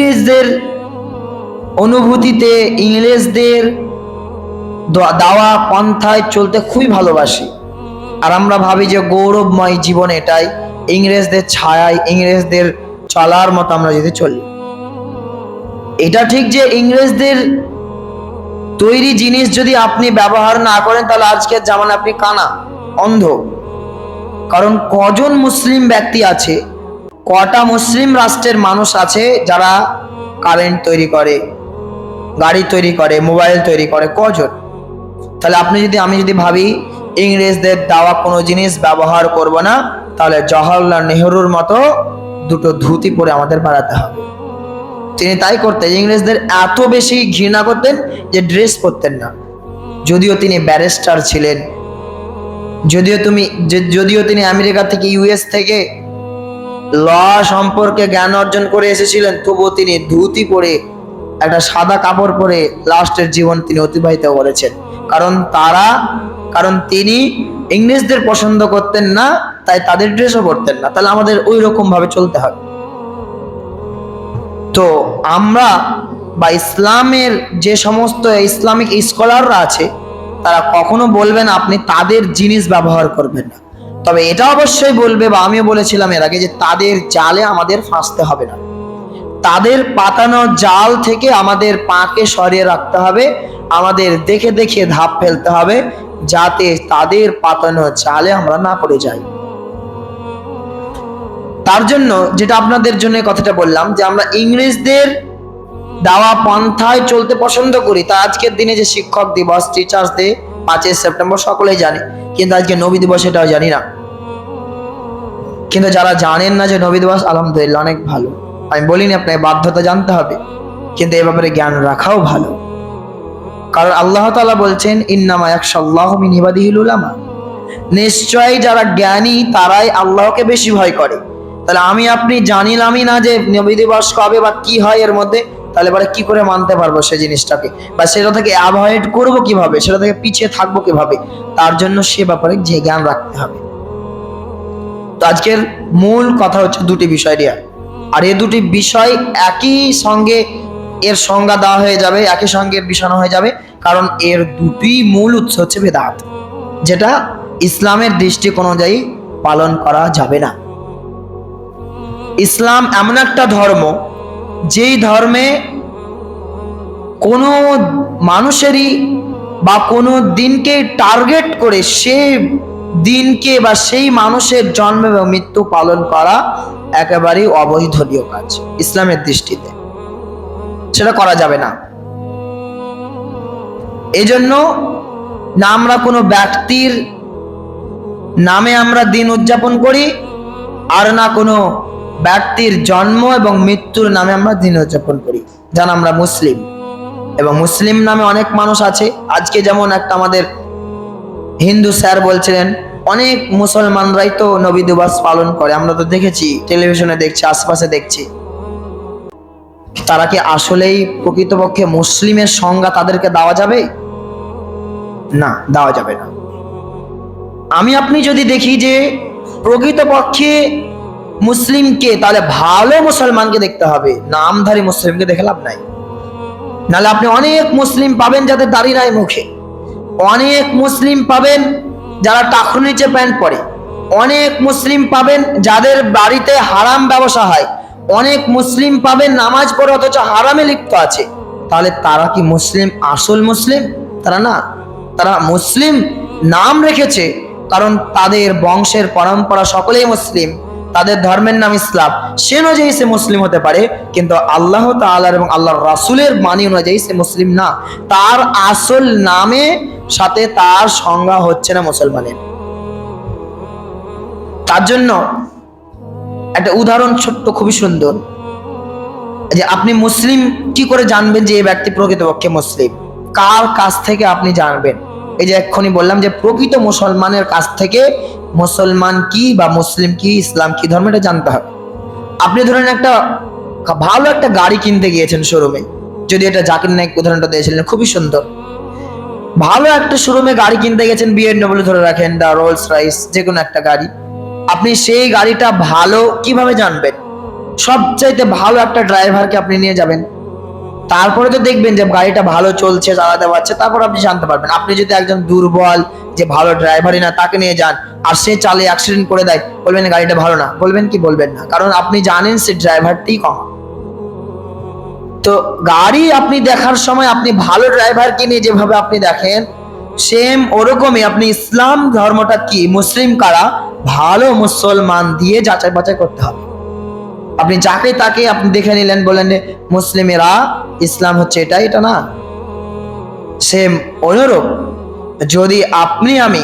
ইংরেজদের অনুভূতিতে, ইংরেজদের দাওয়া পন্থায় চলতে খুবই ভালোবাসি। আর আমরা ভাবি যে গৌরবময় জীবন এটাই, ইংরেজদের ছায়ায়, ইংরেজদের চলার মতো আমরা যদি চলি। এটা ঠিক যে ইংরেজদের তৈরি জিনিস যদি আপনি ব্যবহার না করেন, তাহলে আজকের জামানায় আপনি কানা, অন্ধ। কারণ কজন মুসলিম ব্যক্তি আছে, কটা মুসলিম রাষ্ট্রের মানুষ আছে যারা কারেন্ট তৈরি করে, গাড়ি তৈরি করে, মোবাইল তৈরি করে, কজন? তাহলে আমি যদি ভাবি ইংরেজদের দেওয়া কোনো জিনিস ব্যবহার করব না, তাহলে জওহরলাল নেহরুর মতো দুটো ধুতি পরে আমাদের বেড়াতে হবে। তিনি তাই করতেন, ইংরেজদের এত বেশি ঘৃণা করতেন যে ড্রেস পরতেন না। যদিও তিনি ব্যারিস্টার ছিলেন, যদিও তিনি আমেরিকা থেকে, ইউএস থেকে ল সম্পর্কে জ্ঞান অর্জন করে এসেছিলেন, তবুও তিনি ধুতি পরে, একটা সাদা কাপড় পরে লাস্টের জীবন তিনি অতিবাহিত করেছেন। কারণ তিনি ইংরেজদের পছন্দ করতেন না, তাই তাদের ড্রেসও পরতেন না। তাহলে আমাদের ওই রকম ভাবে চলতে হবে। তো আমরা বা ইসলামের যে সমস্ত ইসলামিক স্কলাররা আছে, তারা কখনো বলবেন আপনি তাদের জিনিস ব্যবহার করবেন না। তবে এটা অবশ্যই বলবে, বা আমিও বলেছিলাম এর আগে, যে তাদের জালে আমাদের ফাঁসতে হবে না। তাদের পাতানো জাল থেকে আমাদের পাকে সরিয়ে রাখতে হবে, আমাদের দেখে দেখে ধাপ ফেলতে হবে, যাতে তাদের পাতানো জালে আমরা না পড়ে যাই। তার জন্য যেটা আপনাদের জন্য কথাটা বললাম, যে আমরা ইংরেজদের দেওয়া পন্থায় চলতে পছন্দ করি। তা আজকের দিনে যে শিক্ষক দিবস, টিচার্স ডে, 5ই সেপ্টেম্বর সকলেই জানে, কিন্তু আজকে নবী দিবস এটাও জানি না। কিন্তু যারা জানেন না যে নবী দিবস, আলহামদুলিল্লাহ, অনেক ভালো। আমি বলিনি আপনাকে বাধ্যতা জানতে হবে, কিন্তু এ ব্যাপারে জ্ঞান রাখাও ভালো। কারণ আল্লাহ তাআলা বলছেন, ইন্নামা ইয়াখশাল্লাহু মিন ইবাদিহিল উলামা, নিশ্চয়ই যারা জ্ঞানী তারাই আল্লাহকে বেশি ভয় করে। তাহলে আপনি জানিলামই না যে নবী দিবস কবে বা কি হয় এর মধ্যে, তাহলে পরে কি করে মানতে পারবো সেই জিনিসটাকে, বা সেটা থেকে অ্যাভয়েড করব কিভাবে, সেটা থেকে পিছিয়ে থাকবো কিভাবে? তার জন্য সে ব্যাপারে যে জ্ঞান রাখতে হবে। তো আজকের মূল কথা হচ্ছে দুটি বিষয় নিয়ে, আর এই দুটি বিষয় একই সঙ্গে এর সংজ্ঞা দেওয়া হয়ে যাবে, একই সঙ্গে এর বিষয় হয়ে যাবে। কারণ এর দুটি মূল উৎস হচ্ছে বেদাত, যেটা ইসলামের দৃষ্টিকোণ অনুযায়ী পালন করা যাবে না। ইসলাম এমন একটা ধর্ম, যেই ধর্মে কোনো মানুষেরই বা কোনো দিনকে টার্গেট করে সেই দিনকে বা সেই মানুষের জন্ম এবং মৃত্যু পালন করা একেবারেই অবৈধনীয় কাজ ইসলামের দৃষ্টিতে, সেটা করা যাবে না। এজন্য না আমরা কোনো ব্যক্তির নামে আমরা দিন উদযাপন করি, আর না কোনো ব্যক্তির জন্ম এবং মৃত্যুর নামে আমরা দিন উদযাপন করি। যেন আমরা মুসলিম, এবং মুসলিম নামে অনেক মানুষ আছে। আজকে যেমন একটা আমাদের হিন্দু স্যার বলছিলেন, অনেক মুসলমানরাই তো নবী দিবস পালন করে, আমরা তো দেখেছি, টেলিভিশনে দেখছি, আশপাশে দেখছি। তারা কি আসলেই প্রকৃতপক্ষে মুসলিমের সংজ্ঞা তাদেরকে দেওয়া যাবে? না, দেওয়া যাবে না। আপনি যদি দেখি যে প্রকৃতপক্ষে মুসলিমকে, তাহলে ভালো মুসলমানকে দেখতে হবে, নামধারী মুসলিমকে দেখে লাভ নাই। নাহলে আপনি অনেক মুসলিম পাবেন যাদের দাড়ি নাই মুখে, অনেক মুসলিম পাবেন যারা টাকরু নিচে প্যান্ট পরে, অনেক মুসলিম পাবেন যাদের বাড়িতে হারাম ব্যবসা হয়, অনেক মুসলিম পাবেন নামাজ পড়ে অথচ হারামে লিপ্ত আছে। তাহলে তারা কি মুসলিম, আসল মুসলিম? তারা না। তারা মুসলিম নাম রেখেছে কারণ তাদের বংশের পরম্পরা সকলেই মুসলিম, তাদের ধর্মের নাম ইসলাম, সে অনুযায়ী সে মুসলিম হতে পারে, কিন্তু আল্লাহ তাআলার এবং আল্লাহর রাসূলের বাণী অনুযায়ী সে মুসলিম না। তার আসল নামে সাথে তার সংজ্ঞা হচ্ছে না মুসলমানের। তার জন্য একটা উদাহরণ ছোট্ট, খুবই সুন্দর, যে আপনি মুসলিম কি করে জানবেন যে এই ব্যক্তি প্রকৃতপক্ষে মুসলিম? কার কাছ থেকে আপনি জানবেন? এই যে এক্ষুনি বললাম যে প্রকৃত মুসলমানের কাছ থেকে মুসলমান কি বা মুসলিম কি, ইসলাম কি ধর্ম, এটা জানতে হবে। আপনি ধরেন একটা ভালো একটা গাড়ি কিনতে গিয়েছেন শোরুমে, যদি এটা জাকির নাইক উদাহরণটা দিয়েছিলেন, খুবই সুন্দর। ভালো একটা শোরুমে গাড়ি কিনতে গেছেন, BMW ধরে রাখেন, দা রোলস রয়েস, যে কোনো একটা গাড়ি। আপনি সেই গাড়িটা ভালো কিভাবে জানবেন? সবচাইতে ভালো একটা ড্রাইভারকে আপনি নিয়ে যাবেন, তারপরে তো দেখবেন যে গাড়িটা ভালো চলছে, চালাতে পারছে, তারপর আপনি জানতে পারবেন। আপনি যদি একজন দুর্বল, যে ভালো ড্রাইভারই না, তাকে নিয়ে যান আর সে চালিয়ে অ্যাক্সিডেন্ট করে দেয়, বলবেন গাড়িটা ভালো না? বলবেন কি? বলবেন না, কারণ আপনি জানেন সে ড্রাইভারটি কম। তো গাড়ি আপনি দেখার সময় আপনি ভালো ড্রাইভারকে নিয়ে যেভাবে আপনি দেখেন, সেম ওরকমই আপনি ইসলাম ধর্মটা কি, মুসলিম কারা, ভালো মুসলমান দিয়ে যাচাই বাছাই করতে হবে। আপনি যাকে তাকে আপনি দেখে নিলেন, বলেন যে মুসলিমেরা, ইসলাম হচ্ছে এটা, এটা না। সেম অনুরূপ যদি আপনি আমি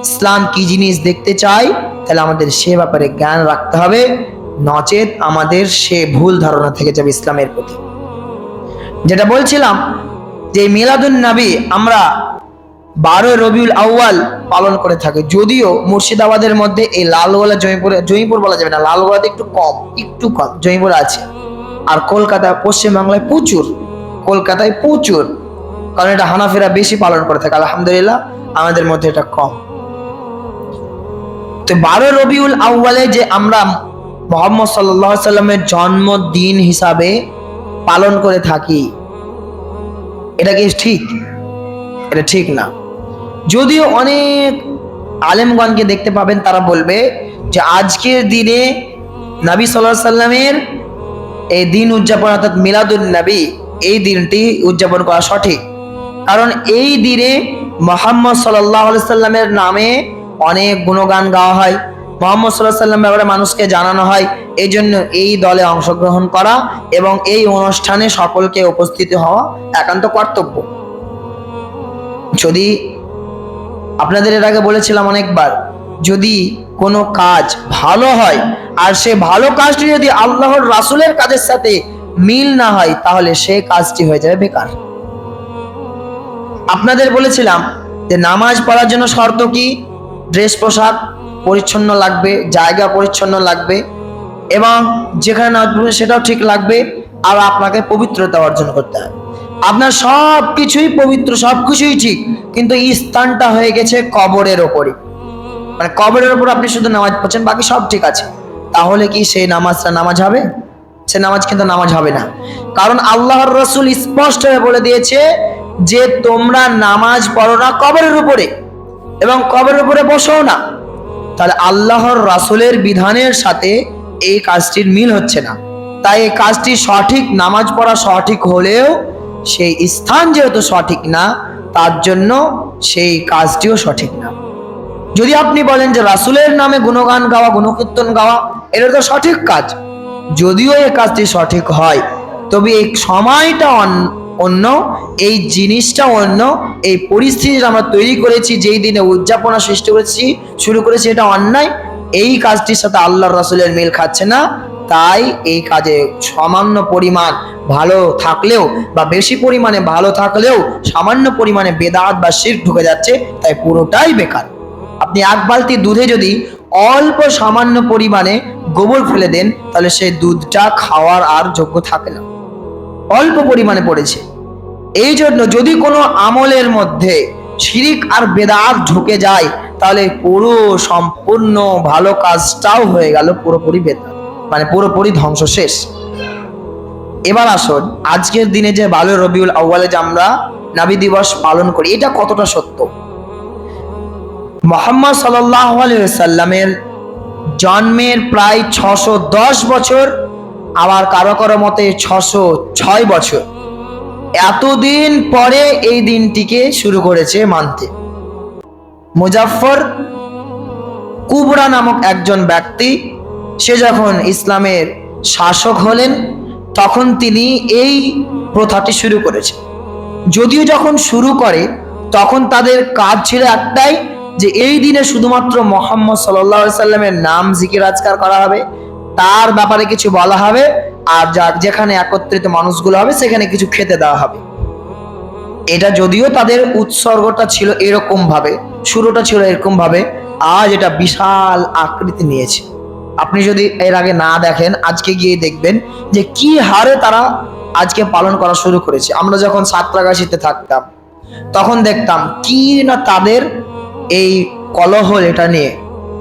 ইসলাম কি জিনিস দেখতে চাই, তাহলে আমাদের সে ব্যাপারে জ্ঞান রাখতে হবে, নচেত আমাদের সে ভুল ধারণা থেকে যাবে ইসলামের প্রতি। যেটা বলছিলাম যে মিলাদুন নবী আমরা 12 রবিউল আউয়াল পালন করে থাকি। যদিও মুর্শিদাবাদের মধ্যে এই লালগোলা, জয়ীপুর বলা যাবে না, লালগোলাতে একটু কম, জয়ীপুর আছে। আর কলকাতা, পশ্চিমবাংলায় প্রচুর, কলকাতায় প্রচুর, কারণ এটা হানাফিরা বেশি পালন করে থাকে। আলহামদুলিল্লাহ আমাদের মধ্যে এটা কম। তো 12 রবিউল আউয়ালে যে আমরা মুহাম্মদ সাল্লাল্লাহু আলাইহি সাল্লামের জন্মদিন হিসাবে পালন করে থাকি, এটা কি ঠিক? এটা ঠিক না। যদিও অনেক আলেমগণকে দেখতে পাবেন, তারা বলবে যে আজকের দিনে নবী সাল্লাল্লাহু আলাইহি সাল্লামের এই দিন উদযাপন, অর্থাৎ মিলাদুন নবী, এই দিনটি উদযাপন করা সঠিক। কারণ এই দিনে মুহাম্মদ সাল্লাল্লাহু আলাইহি সাল্লামের নামে অনেক গুণগান গাওয়া হয়, মুহাম্মদ সাল্লাল্লাহু আলাইহি সাল্লাম ব্যাপারে মানুষকে জানানো হয়। এই জন্য এই দলে অংশগ্রহণ করা এবং এই অনুষ্ঠানে সকলকে উপস্থিত হওয়া একান্ত কর্তব্য। যদি আপনাদের এর আগে বলেছিলাম অনেকবার, যদি কোনো কাজ ভালো হয় আর সে ভালো কাজটি যদি আল্লাহর রাসূলের কাজের সাথে মিল না হয়, তাহলে সেই কাজটি হয়ে যাবে বেকার। আপনাদের বলেছিলাম যে নামাজ পড়ার জন্য শর্ত কি? ড্রেস পোশাক পরিচ্ছন্ন লাগবে, জায়গা পরিচ্ছন্ন লাগবে, এবং যেখানে নামাজ পড়বে সেটাও ঠিক লাগবে, আর আপনাকে পবিত্রতা অর্জন করতে হবে। আপনার সব কিছুই পবিত্র, সব কিছুই ঠিক, কিন্তু স্থানটা হয়ে গেছে কবরের ওপরই, মানে কবরের ওপর আপনি শুধু নামাজ পড়ছেন, বাকি সব ঠিক আছে, তাহলে কি সেই নামাজটা নামাজ হবে? সে নামাজ কিন্তু নামাজ হবে না। কারণ আল্লাহর রাসূল স্পষ্ট হয়ে বলে দিয়েছে যে তোমরা নামাজ পড়ো না কবরের উপরে, এবং কবরের উপরে বসো না। তাহলে আল্লাহর রাসূলের বিধানের সাথে এই কাজটির মিল হচ্ছে না। তাই এই কাজটি সঠিক, নামাজ পড়া সঠিক হলেও সেই স্থান যেহেতু সঠিক না, তার জন্য সেই কাজটিও সঠিক না। যদি আপনি বলেন যে রাসূলের নামে গুণগান গাওয়া, গুণকীর্তন গাওয়া, এটা তো সঠিক কাজ, যদিও এই কাজটি সঠিক হয়, তবে এই সময়টা অন্য, এই জিনিসটা অন্য, এই পরিস্থিতিটা আমরা তৈরি করেছি, যেই দিনে উদযাপনা সৃষ্টি করেছি, শুরু করেছি, এটা অন্যায়। এই কাজটির সাথে আল্লাহর রাসূলের মিল খাচ্ছে না। তাই এই কাজে সামান্য পরিমাণ ভালো থাকলেও বা বেশি পরিমাণে ভালো থাকলেও সামান্য পরিমাণে বেদাত বা শিরক ঢুকে যাচ্ছে, তাই পুরোটাই বেকার। আপনি এক বালতি দুধে যদি অল্প সামান্য পরিমাণে গোবর ফেলে দেন, তাহলে সেই দুধটা খাওয়ার আর যোগ্য থাকে না, অল্প পরিমাণে পড়েছে। এই জন্য যদি কোনো আমলের মধ্যে শিরিক আর বেদাত ঢুকে যায়, তাহলে পুরো সম্পূর্ণ ভালো কাজটাও হয়ে গেল পুরোপুরি বেদাত, মানে পুরোপুরি ধ্বংস, শেষ। এবার আসুন, আজকের দিনে যে 12 রবিউল আউয়ালে যে আমরা নবী দিবস পালন করি, এটা কতটা সত্য? মুহাম্মদ সাল্লাল্লাহু আলাইহি ওয়াসাল্লামের জন্মের প্রায় 610 বছর, আবার কারো কারো মতে 606 বছর, এতদিন পরে এই দিনটিকে শুরু করেছে মানতে। মুজাফফর কুবরা নামক একজন ব্যক্তি, সে যখন ইসলামের শাসক হলেন, তখন তিনি এই প্রথাটি শুরু করেছে। যদিও যখন শুরু করে, তখন তাদের কাজ ছিল একটাই, যে এই দিনে শুধুমাত্র মুহাম্মদ সাল্লাল্লাহু আলাইহি সাল্লামের নাম জিকির আজকার করা হবে, তার ব্যাপারে কিছু বলা হবে, আর যেখানে একত্রিত মানুষগুলো হবে সেখানে কিছু খেতে দেওয়া হবে। এটা যদিও তাদের উৎসর্গটা ছিল এরকম ভাবে, শুরুটা ছিল এরকম ভাবে, আজ এটা বিশাল আকৃতি নিয়েছে। আপনি যদি এর আগে না দেখেন, আজকে গিয়ে দেখবেন যে কি হারে তারা আজকে পালন করা শুরু করেছে। আমরা যখন সাঁতরাগাছিতে থাকতাম, তখন দেখতাম কি না তাদের এই কলহল এটা নিয়ে,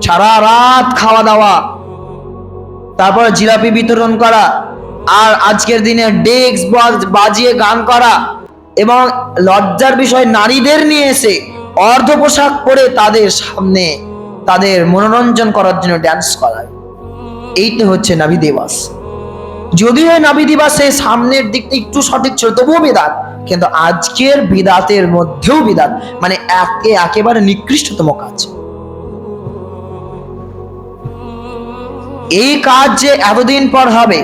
সারা রাত খাওয়া দাওয়া, তারপর জিলাপি বিতরণ করা, আর আজকের দিনে ডেস্ক বক্স বাজিয়ে গান করা, এবং লজ্জার বিষয় নারীদের নিয়ে এসে অর্ধ পোশাক পরে তাদের সামনে তাদের মনোরঞ্জন করার জন্য ড্যান্স করা। এইটা হচ্ছে নাবি দিবস। যদিও নাবি দিবসে সামনের দিকটা একটু সঠিক ছিল, তবুও বিদাত। কিন্তু আজকের বিদাতের মধ্যেও বিদাত, মানে একেবারে নিকৃষ্টতম কাজ। এই কাজ যে এতদিন পর হবে,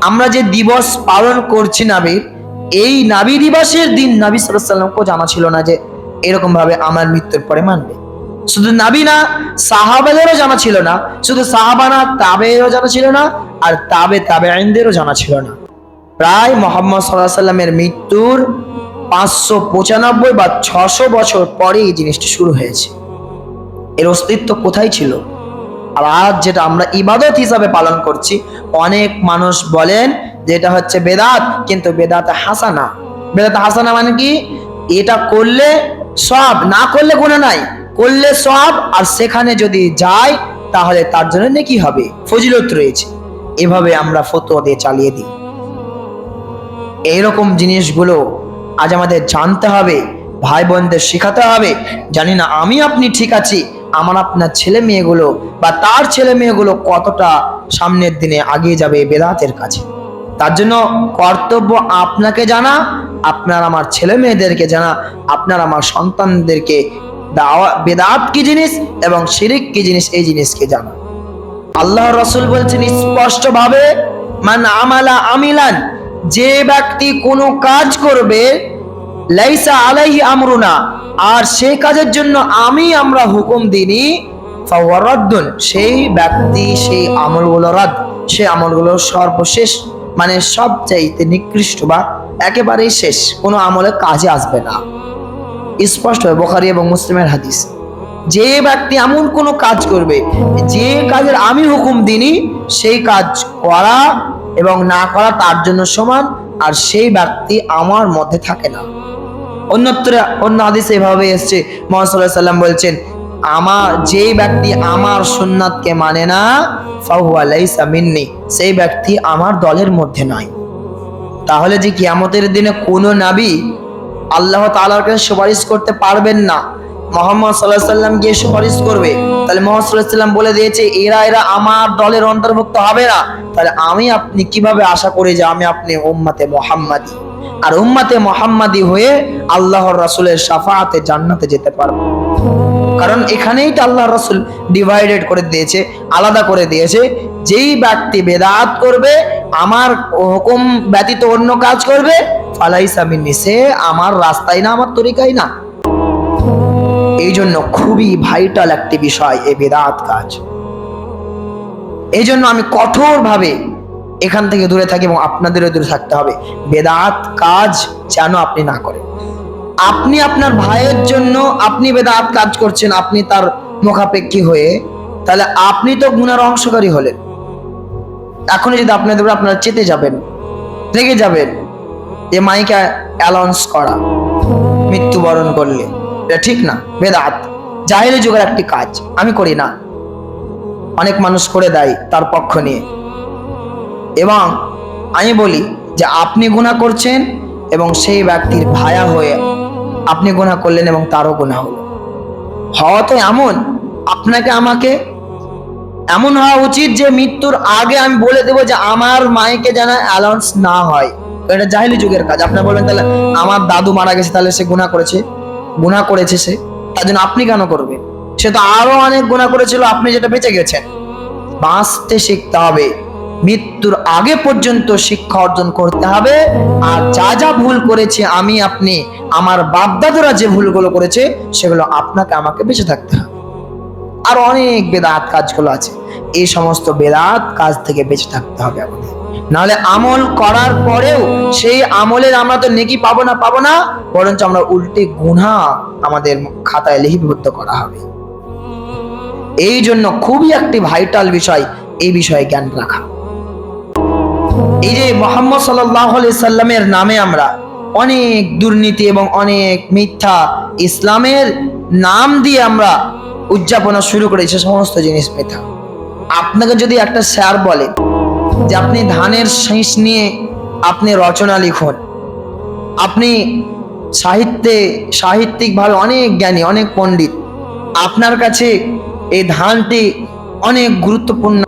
আমরা যে দিবস পালন করছি নাবির, এই নাবি দিবসের দিন নবী সাল্লাল্লাহু আলাইহি ওয়াসাল্লামকে জানা ছিল না যে এরকম ভাবে আমার মৃত্যুর পরে মানবে। শুধু নবী না, সাহাবাদেরও জানা ছিল না। শুধু সাহাবা না, তাবেঈনদেরও জানা ছিল না, আর তাবেঈনদেরও জানা ছিল না। প্রায় মুহাম্মদ সাল্লাল্লাহু আলাইহি ওয়াসাল্লামের মৃত্যুর 595 বা 600 বছর পরে এই জিনিসটা শুরু হয়েছে। এর অস্তিত্ব কোথায় ছিল? আর আজ যেটা আমরা ইবাদত হিসাবে পালন করছি, অনেক মানুষ বলেন যে এটা হচ্ছে বেদাত, কিন্তু বেদাত হাসানা। বেদাত হাসানা মানে কি? এটা করলে সওয়াব, না করলে গুনাহ নাই, করলে সওয়াব, আর সেখানে যদি যায় তাহলে তার জন্য নেকি হবে, ফজিলত রয়েছে। এভাবে আমরা ফতোয়া দিয়ে চালিয়ে দিই। এইরকম জিনিসগুলো আজ আমাদের জানতে হবে, ভাই বোনদের শেখাতে হবে। জানি না আমি আপনি ঠিক আছি, আমার আপনার ছেলে মেয়েগুলো বা তার ছেলে মেয়েগুলো কতটা সামনের দিনে এগিয়ে যাবে বেদাতের কাছে। তার জন্য কর্তব্য আপনাকে জানা, আপনার আমার ছেলে মেয়েদেরকে জানা, আপনার আমার সন্তানদেরকে বেদাত কি জিনিস এবং শিরিক কি জিনিস এই জিনিসকে জানা। আল্লাহ রাসূল বলছেন স্পষ্ট ভাবে, মান আমালা আমিলান, যে ব্যক্তি কোনো কাজ করবে লাইসা আলাইহি আমরুনা, আর সেই কাজের জন্য আমরা হুকুম দিইনি, ফাহুয়া রাদ্দুন, সেই ব্যক্তি সেই আমলগুলো রাদ, সেই আমলগুলো সর্বশেষ, মানে সবচাইতে নিকৃষ্ট বা একেবারেই শেষ, কোনো আমলে কাজে আসবে না। স্পষ্ট বুখারী এবং মুসলিমের হাদিস। যে ব্যক্তি এমন কোনো কাজ করবে যে কাজের আমি হুকুম দিইনি, সেই কাজ করা এবং না করা তার জন্য সমান, আর সেই ব্যক্তি আমার মধ্যে থাকে না। অন্য হাদিসে এভাবে এসেছে, মুহাম্মদ সাল্লাল্লাহু আলাইহি ওয়াসাল্লাম বলছেন, যে ব্যক্তি আমার সুন্নাতকে মানে না, ফাহুয়া লাইসা মিন্নি, সেই ব্যক্তি আমার দলের মধ্যে নাই। তাহলে যে কিয়ামতের দিনে কোনো নবী আল্লাহ তাআলার কাছে সুপারিশ করতে পারবেন না, মুহাম্মদ সাল্লাল্লাহু আলাইহি ওয়াসাল্লাম গিয়ে সুপারিশ করবে, তাহলে মুহাম্মদ সাল্লাল্লাহু আলাইহি ওয়াসাল্লাম বলে দিয়েছে এরা আমার দলের অন্তর্ভুক্ত হবে না। তাহলে আমি আপনি কিভাবে আশা করি যে আমি আপনি উম্মতে মুহাম্মাদি, আর উম্মতে মুহাম্মাদি হয়ে আল্লাহর রাসূলের শাফাআতে জান্নাতে যেতে পারবো? কারণ এখানেই তো আল্লাহর রাসূল ডিভাইডেড করে দিয়েছে, আলাদা করে দিয়েছে। যেই ব্যক্তি বেদাত করবে, আমার হুকুম ব্যতীত অন্য কাজ করবে, ফালাইসা মিন্নি, সে আমার রাস্তায় না, আমার তরিকায় না। এই জন্য খুবই ভাইটাল একটি বিষয় এই বেদাত কাজ। এই জন্য আমি কঠোরভাবে এখান থেকে দূরে থাকি এবং আপনাদেরও দূরে থাকতে হবে। বেদাত কাজ যেন আপনি না করেন। আপনি আপনার ভাইয়ের জন্য আপনি বেদাত কাজ করছেন, আপনি তার মুখাপেক্ষী হয়ে, তাহলে আপনি তো গুনার অংশকারী হলেন। এখনই যদি আপনারা চেতে যাবেন, রেগে যাবেন, যে মাইকে অ্যালাউন্স করা মৃত্যুবরণ করলে, এটা ঠিক না, বেদাত জাহেলি যুগের একটি কাজ, আমি করি না, অনেক মানুষ করে দেয় তার পক্ষ নিয়ে। এবং আমি বলি যে আপনি গুনাহ করছেন এবং সেই ব্যক্তির ভায়া হয়ে আপনি গুনাহ করলেন এবং তারও গুনাহ হলো। হওয়া তো এমন, আপনাকে আমাকে এমন হওয়া উচিত যে মৃত্যুর আগে আমি বলে দেবো যে আমার মাইকে যেন অ্যালাউন্স না হয়। এটা জাহেলি যুগের কাজ। আপনি বলবেন তাহলে আমার দাদু মারা গেছে, তাহলে সে গুনাহ করেছে সে, তার জন্য আপনি কেন করবেন? সে তো আরো অনেক গুনাহ করেছিল, আপনি যেটা বেঁচে গেছেন। বাঁচতে শিখতে হবে, মৃত্যুর আগে পর্যন্ত শিক্ষা অর্জন করতে হবে। আর যা ভুল করেছে আমি আপনি, আমার বাপ দাদুরা যে ভুলগুলো করেছে, সেগুলো আপনাকে আমাকে বেঁচে থাকতে হবে। আর অনেক বেদাত কাজগুলো আছে, এই সমস্ত বেদাত কাজ থেকে বেঁচে থাকতে হবে আমাদের। নাহলে আমল করার পরেও সেই আমলের আমরা তো নেকি পাবো না, বরঞ্চ আমরা উল্টে গুনাহ আমাদের খাতায় লিপিবদ্ধ করা হবে। এই জন্য খুবই একটি ভাইটাল বিষয় এই বিষয়ে জ্ঞান রাখা। এই যে মুহাম্মদ সাল্লাল্লাহু আলাইহি সাল্লামের নামে আমরা অনেক দুর্নীতি এবং অনেক মিথ্যা ইসলামের নাম দিয়ে আমরা উদযাপনা শুরু করেছি, সমস্ত জিনিস মিথ্যা। আপনাকে যদি একটা স্যার বলে যে আপনি ধানের শীষ নিয়ে আপনি রচনা লিখুন। আপনি সাহিত্যিকভাবে অনেক জ্ঞানী, অনেক পণ্ডিত, আপনার কাছে এই ধানটি অনেক গুরুত্বপূর্ণ